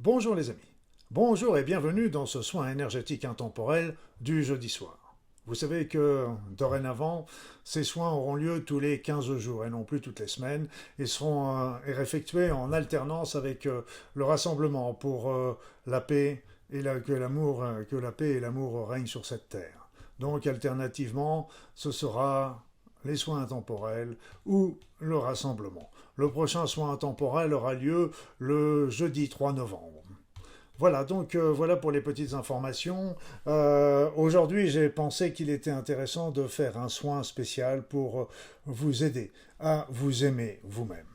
Bonjour les amis, bonjour et bienvenue dans ce soin énergétique intemporel du jeudi soir. Vous savez que dorénavant, ces soins auront lieu tous les 15 jours et non plus toutes les semaines et seront effectués en alternance avec le rassemblement pour la paix et que la paix et l'amour règnent sur cette terre. Donc alternativement, ce sera les soins intemporels ou le rassemblement. Le prochain soin intemporel aura lieu le jeudi 3 novembre. Voilà, donc voilà pour les petites informations. Aujourd'hui, j'ai pensé qu'il était intéressant de faire un soin spécial pour vous aider à vous aimer vous-même.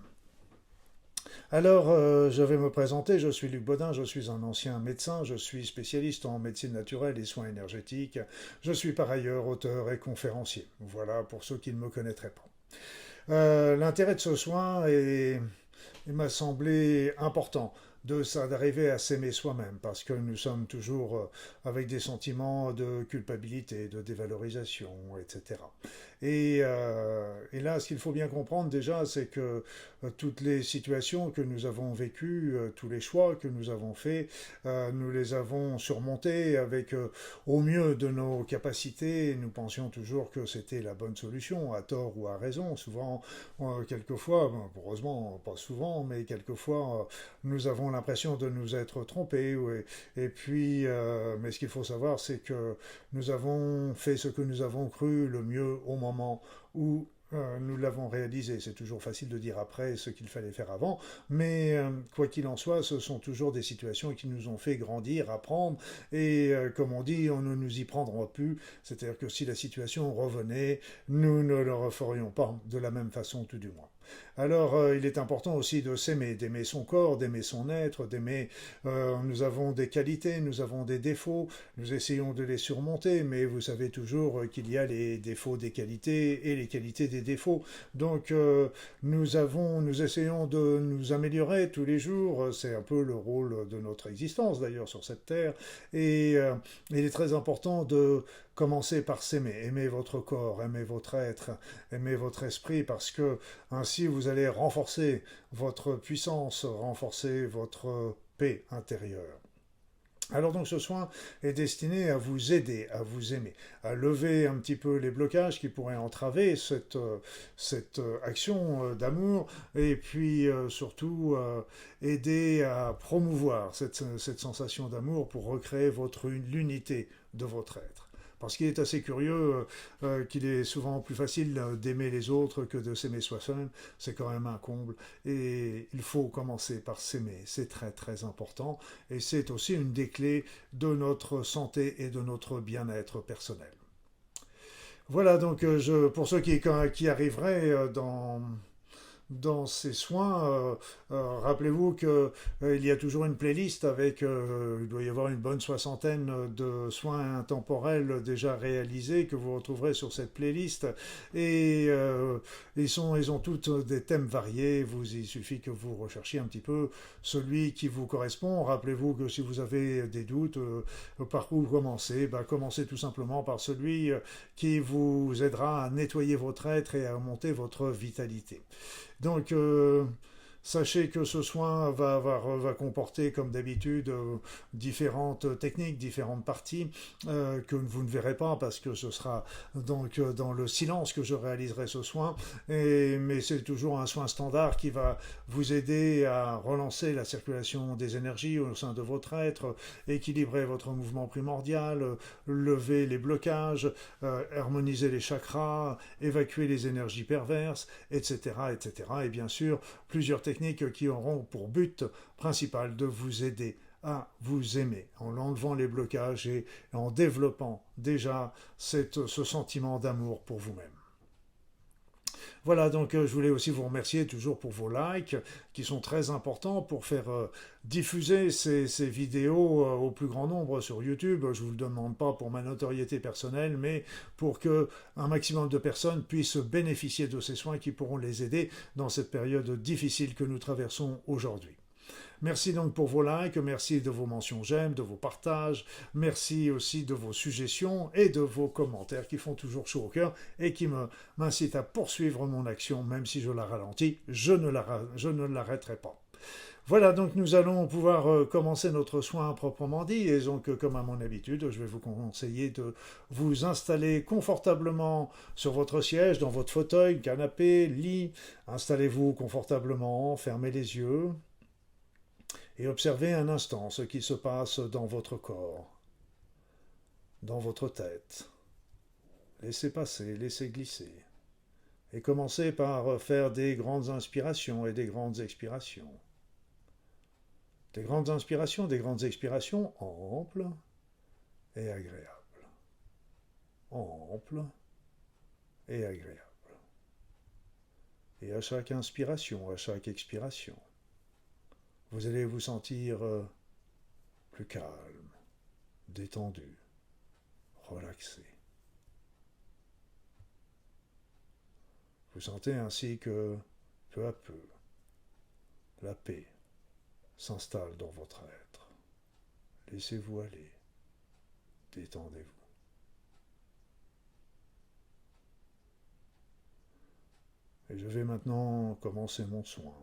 Alors, je vais me présenter, je suis Luc Baudin, je suis un ancien médecin, je suis spécialiste en médecine naturelle et soins énergétiques, je suis par ailleurs auteur et conférencier. Voilà pour ceux qui ne me connaîtraient pas. L'intérêt de ce soin il m'a semblé important d'arriver à s'aimer soi-même parce que nous sommes toujours avec des sentiments de culpabilité, de dévalorisation, etc. Et là, ce qu'il faut bien comprendre déjà, c'est que toutes les situations que nous avons vécues, tous les choix que nous avons faits, nous les avons surmontés avec au mieux de nos capacités. Nous pensions toujours que c'était la bonne solution, à tort ou à raison. Souvent, quelquefois, heureusement pas souvent, mais quelquefois, nous avons l'impression de nous être trompés. Et puis, mais ce qu'il faut savoir, c'est que nous avons fait ce que nous avons cru le mieux au moment où nous l'avons réalisé. C'est toujours facile de dire après ce qu'il fallait faire avant, mais quoi qu'il en soit, ce sont toujours des situations qui nous ont fait grandir, apprendre, et comme on dit, on ne nous y prendra plus. C'est-à-dire que si la situation revenait, nous ne le referions pas de la même façon, tout du moins. Alors, il est important aussi de s'aimer, d'aimer son corps, d'aimer son être, d'aimer. Nous avons des qualités, nous avons des défauts, nous essayons de les surmonter, mais vous savez toujours qu'il y a les défauts des qualités et les qualités des défauts. Donc, nous essayons de nous améliorer tous les jours. C'est un peu le rôle de notre existence d'ailleurs sur cette terre. Et il est très important de commencer par s'aimer, aimer votre corps, aimer votre être, aimer votre esprit, parce que ainsi vous allez renforcer votre puissance, renforcer votre paix intérieure. Alors donc ce soin est destiné à vous aider, à vous aimer, à lever un petit peu les blocages qui pourraient entraver cette action d'amour et puis surtout aider à promouvoir cette sensation d'amour pour recréer l'unité de votre être. Parce qu'il est assez curieux qu'il est souvent plus facile d'aimer les autres que de s'aimer soi-même. C'est quand même un comble. Et il faut commencer par s'aimer. C'est très très important. Et c'est aussi une des clés de notre santé et de notre bien-être personnel. Voilà, donc pour ceux qui arriveraient dans ces soins, rappelez-vous qu'il y a toujours une playlist avec, il doit y avoir une bonne soixantaine de soins intemporels déjà réalisés que vous retrouverez sur cette playlist. Et ils ont tous des thèmes variés. Il suffit que vous recherchiez un petit peu celui qui vous correspond. Rappelez-vous que si vous avez des doutes, par où commencer, commencez tout simplement par celui qui vous aidera à nettoyer votre être et à augmenter votre vitalité. Donc, sachez que ce soin va comporter, comme d'habitude, différentes techniques, différentes parties que vous ne verrez pas parce que ce sera donc dans le silence que je réaliserai ce soin. Mais c'est toujours un soin standard qui va vous aider à relancer la circulation des énergies au sein de votre être, équilibrer votre mouvement primordial, lever les blocages, harmoniser les chakras, évacuer les énergies perverses, etc., etc. Et bien sûr, plusieurs techniques qui auront pour but principal de vous aider à vous aimer en enlevant les blocages et en développant déjà ce sentiment d'amour pour vous-même. Voilà, donc je voulais aussi vous remercier toujours pour vos likes qui sont très importants pour faire diffuser ces vidéos au plus grand nombre sur YouTube. Je ne vous le demande pas pour ma notoriété personnelle, mais pour que un maximum de personnes puissent bénéficier de ces soins qui pourront les aider dans cette période difficile que nous traversons aujourd'hui. Merci donc pour vos likes, merci de vos mentions j'aime, de vos partages, merci aussi de vos suggestions et de vos commentaires qui font toujours chaud au cœur et qui m'incitent à poursuivre mon action, même si je la ralentis, je ne l'arrêterai pas. Voilà, donc nous allons pouvoir commencer notre soin proprement dit. Et donc, comme à mon habitude, je vais vous conseiller de vous installer confortablement sur votre siège, dans votre fauteuil, canapé, lit. Installez-vous confortablement, fermez les yeux et observez un instant ce qui se passe dans votre corps, dans votre tête. Laissez passer, laissez glisser. Et commencez par faire des grandes inspirations et des grandes expirations. Des grandes inspirations, des grandes expirations amples et agréables. Amples et agréables. Et à chaque inspiration, à chaque expiration, vous allez vous sentir plus calme, détendu, relaxé. Vous sentez ainsi que, peu à peu, la paix s'installe dans votre être. Laissez-vous aller, détendez-vous. Et je vais maintenant commencer mon soin.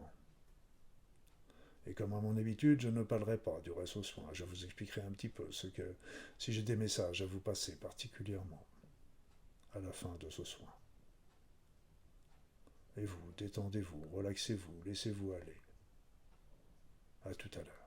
Et comme à mon habitude, je ne parlerai pas du reste au soin. Je vous expliquerai un petit peu si j'ai des messages à vous passer particulièrement à la fin de ce soin. Et vous, détendez-vous, relaxez-vous, laissez-vous aller. À tout à l'heure.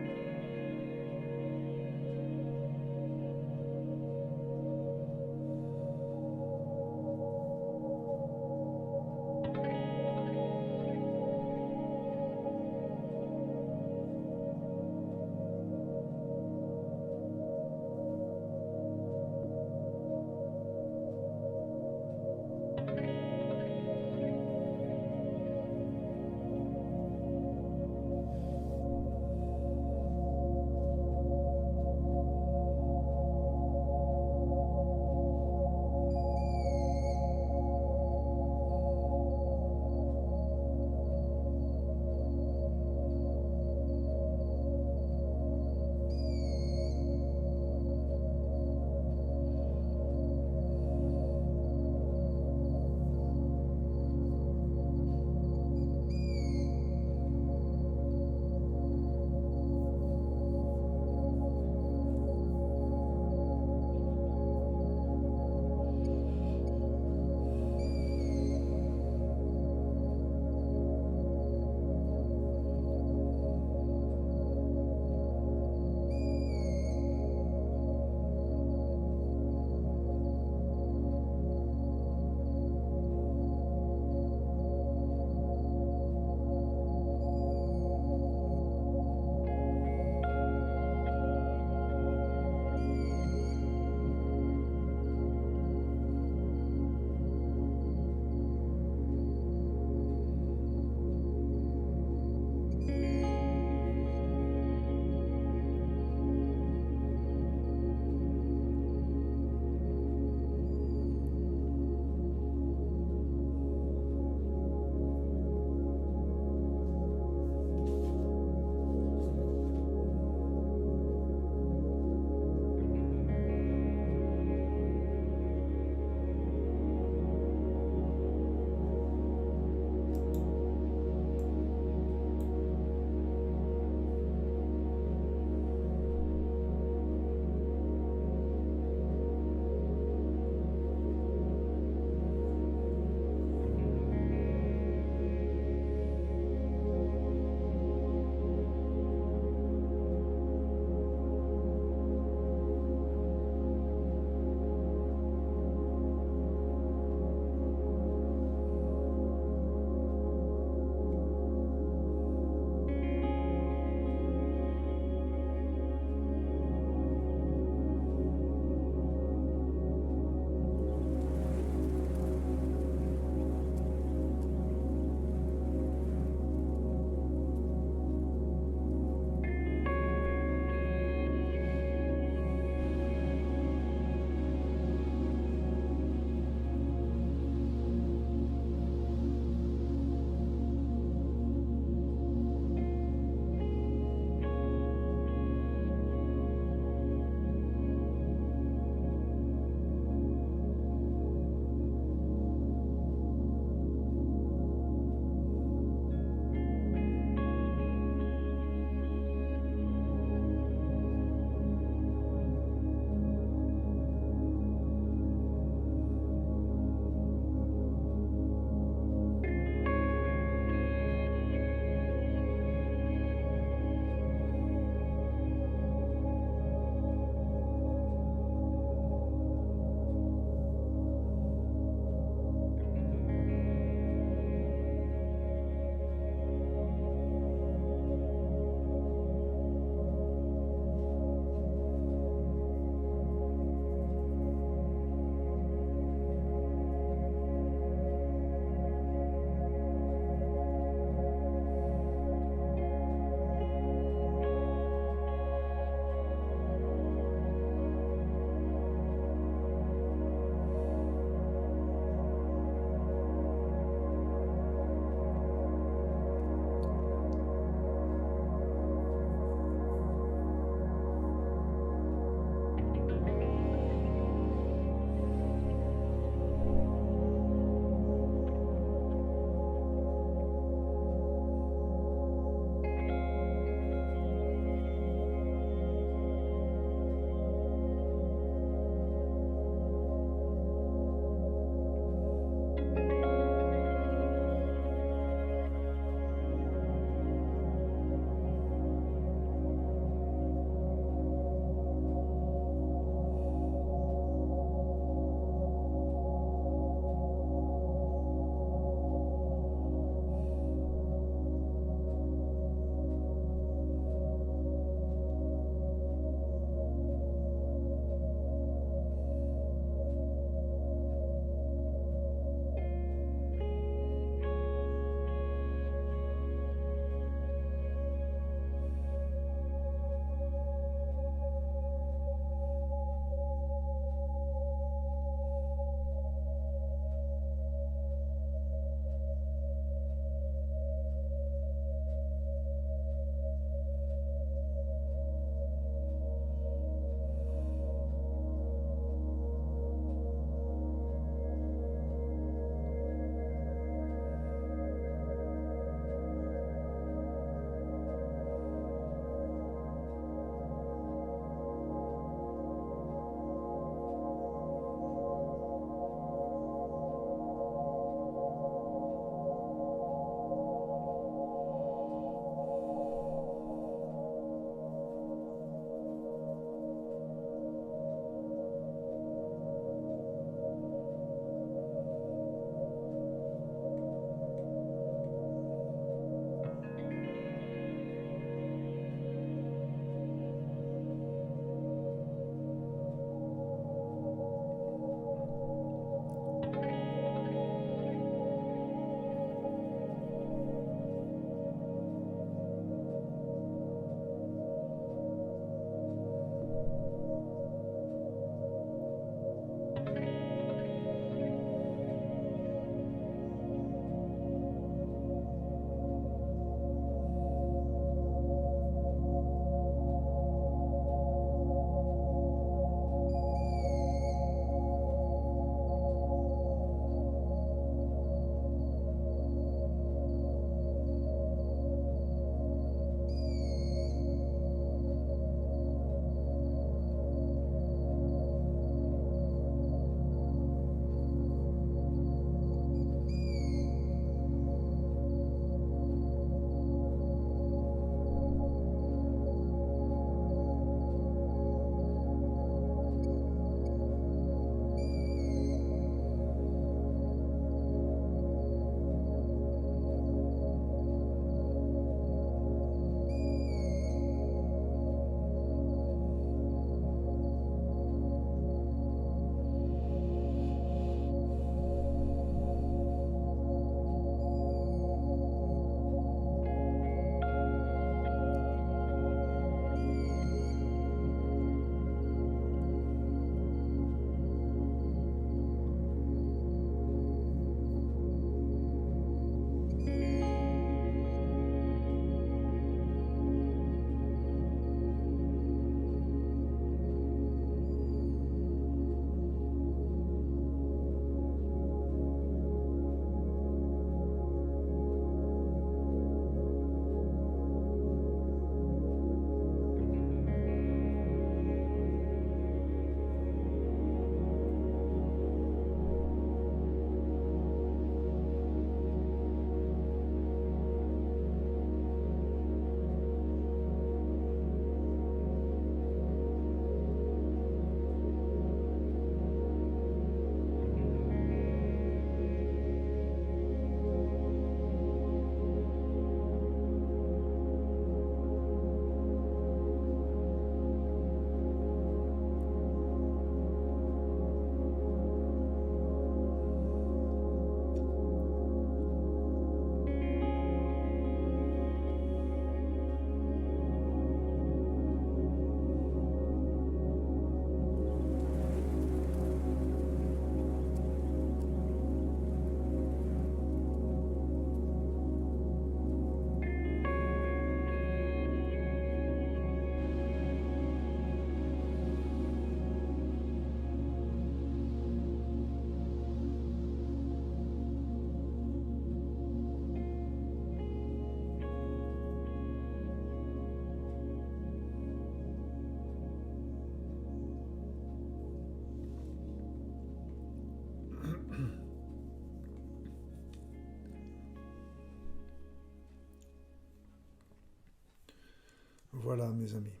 Voilà, mes amis.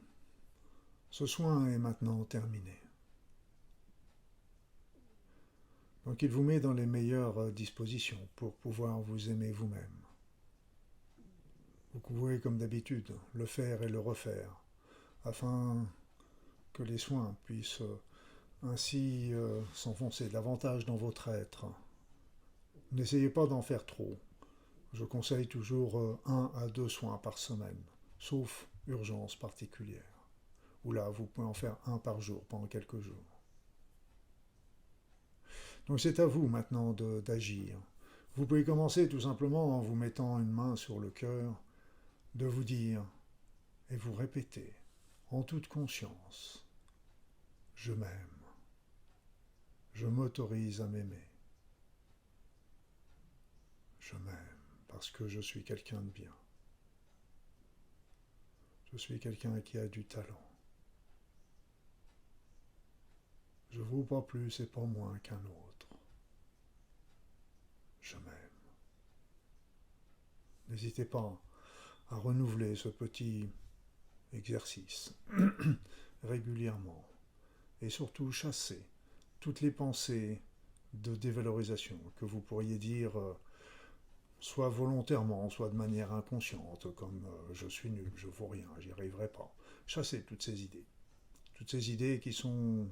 Ce soin est maintenant terminé. Donc il vous met dans les meilleures dispositions pour pouvoir vous aimer vous-même. Vous pouvez, comme d'habitude, le faire et le refaire, afin que les soins puissent ainsi s'enfoncer davantage dans votre être. N'essayez pas d'en faire trop. Je conseille toujours 1 à 2 soins par semaine, sauf urgence particulière, où là vous pouvez en faire 1 par jour pendant quelques jours. Donc c'est à vous maintenant d'agir. Vous pouvez commencer tout simplement en vous mettant une main sur le cœur, de vous dire et vous répéter en toute conscience, je m'aime, je m'autorise à m'aimer, je m'aime parce que je suis quelqu'un de bien, je suis quelqu'un qui a du talent, je ne vaux pas plus et pas moins qu'un autre, je m'aime. N'hésitez pas à renouveler ce petit exercice régulièrement et surtout chasser toutes les pensées de dévalorisation que vous pourriez dire soit volontairement, soit de manière inconsciente, comme je suis nul, je vaux rien, j'y arriverai pas. Chassez toutes ces idées qui sont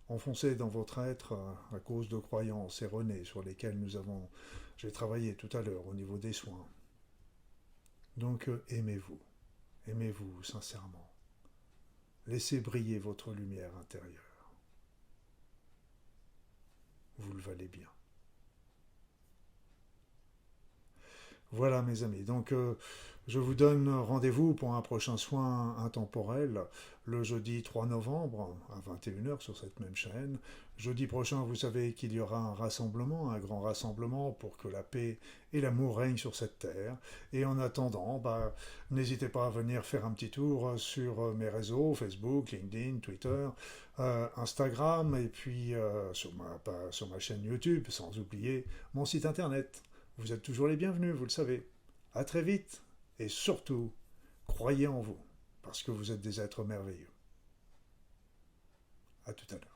enfoncées dans votre être à cause de croyances erronées sur lesquelles j'ai travaillé tout à l'heure au niveau des soins. Donc aimez-vous sincèrement. Laissez briller votre lumière intérieure. Vous le valez bien. Voilà mes amis, donc je vous donne rendez-vous pour un prochain soin intemporel le jeudi 3 novembre à 21 h sur cette même chaîne. Jeudi prochain, vous savez qu'il y aura un rassemblement, un grand rassemblement pour que la paix et l'amour règnent sur cette terre. Et en attendant, n'hésitez pas à venir faire un petit tour sur mes réseaux, Facebook, LinkedIn, Twitter, Instagram et puis sur ma chaîne YouTube, sans oublier mon site internet. Vous êtes toujours les bienvenus, vous le savez. À très vite et surtout, croyez en vous, parce que vous êtes des êtres merveilleux. À tout à l'heure.